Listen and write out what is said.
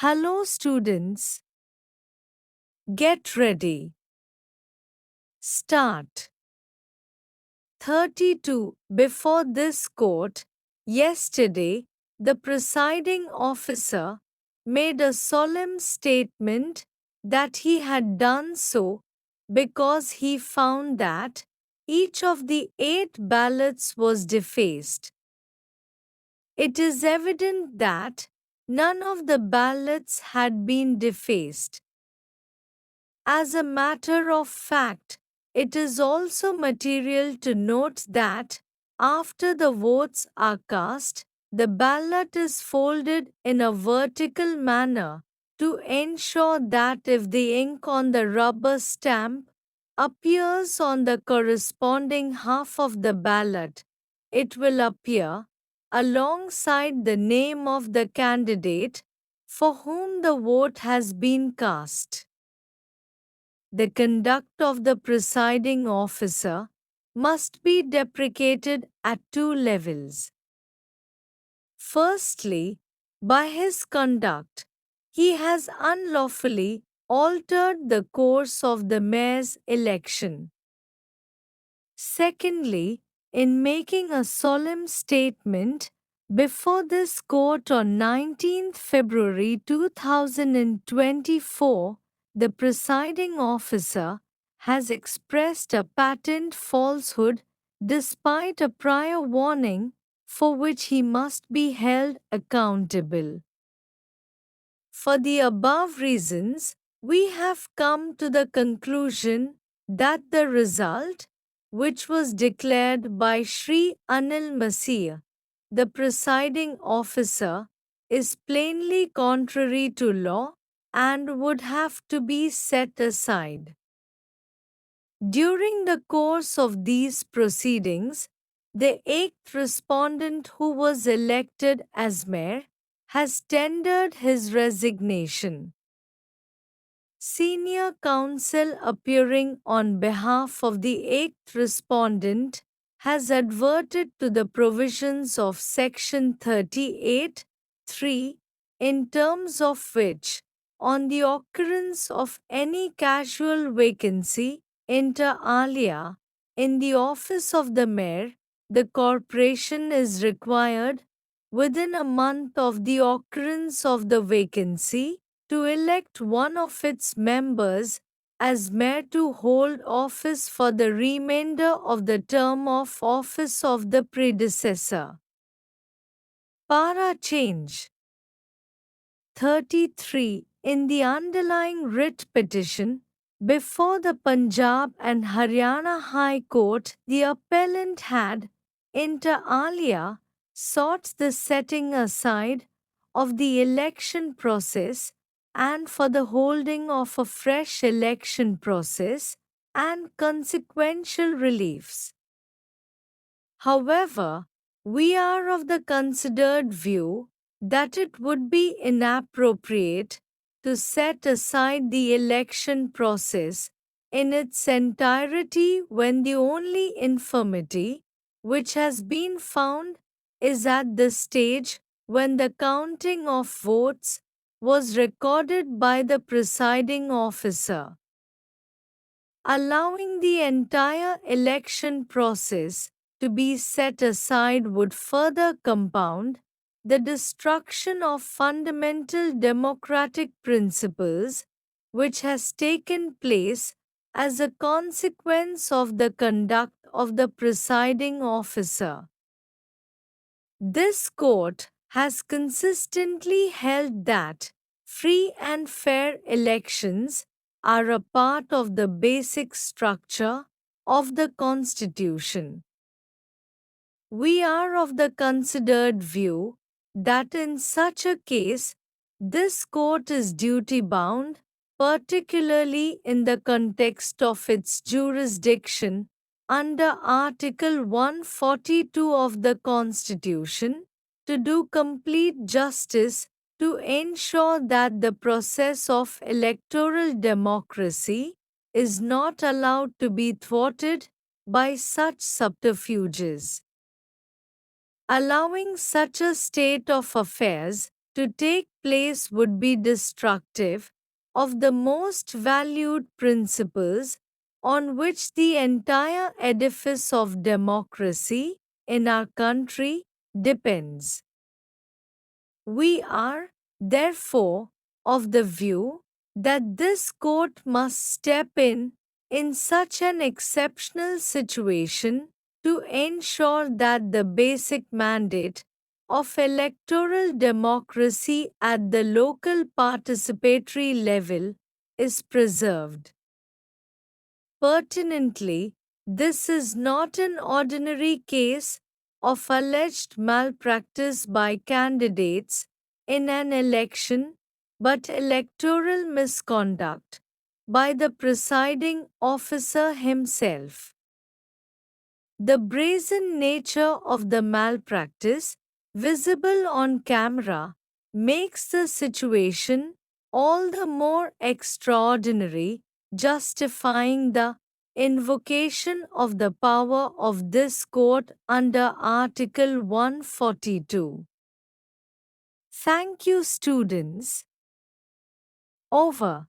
Hello students, get ready. Start. 32. Before this court, yesterday, the presiding officer made a solemn statement that he had done so because he found that each of the 8 ballots was defaced. It is evident that none of the ballots had been defaced. As a matter of fact, it is also material to note that, after the votes are cast, the ballot is folded in a vertical manner to ensure that if the ink on the rubber stamp appears on the corresponding half of the ballot, it will appear alongside the name of the candidate for whom the vote has been cast. The conduct of the presiding officer must be deprecated at 2 levels. Firstly, by his conduct, he has unlawfully altered the course of the mayor's election. Secondly, in making a solemn statement before this court on 19 February 2024, the presiding officer has expressed a patent falsehood despite a prior warning for which he must be held accountable. For the above reasons, we have come to the conclusion that the result, which was declared by Sri Anil Masih, the presiding officer, is plainly contrary to law and would have to be set aside. During the course of these proceedings, the 8th respondent who was elected as mayor has tendered his resignation. Senior counsel appearing on behalf of the 8th respondent has adverted to the provisions of Section 38(3), in terms of which, on the occurrence of any casual vacancy, inter alia, in the office of the mayor, the corporation is required, within a month of the occurrence of the vacancy, to elect one of its members as mayor to hold office for the remainder of the term of office of the predecessor. Para change. 33. In the underlying writ petition, before the Punjab and Haryana High Court, the appellant had, inter alia, sought the setting aside of the election process and for the holding of a fresh election process and consequential reliefs. However, we are of the considered view that it would be inappropriate to set aside the election process in its entirety when the only infirmity which has been found is at the stage when the counting of votes was recorded by the presiding officer. Allowing the entire election process to be set aside would further compound the destruction of fundamental democratic principles which has taken place as a consequence of the conduct of the presiding officer. This court has consistently held that free and fair elections are a part of the basic structure of the Constitution. We are of the considered view that in such a case, this court is duty-bound, particularly in the context of its jurisdiction under Article 142 of the Constitution, to do complete justice to ensure that the process of electoral democracy is not allowed to be thwarted by such subterfuges. Allowing such a state of affairs to take place would be destructive of the most valued principles on which the entire edifice of democracy in our country depends. We are, therefore, of the view that this court must step in such an exceptional situation to ensure that the basic mandate of electoral democracy at the local participatory level is preserved. Pertinently, this is not an ordinary case of alleged malpractice by candidates in an election, but electoral misconduct by the presiding officer himself. The brazen nature of the malpractice, visible on camera, makes the situation all the more extraordinary, justifying the invocation of the power of this court under Article 142. Thank you, students. Over.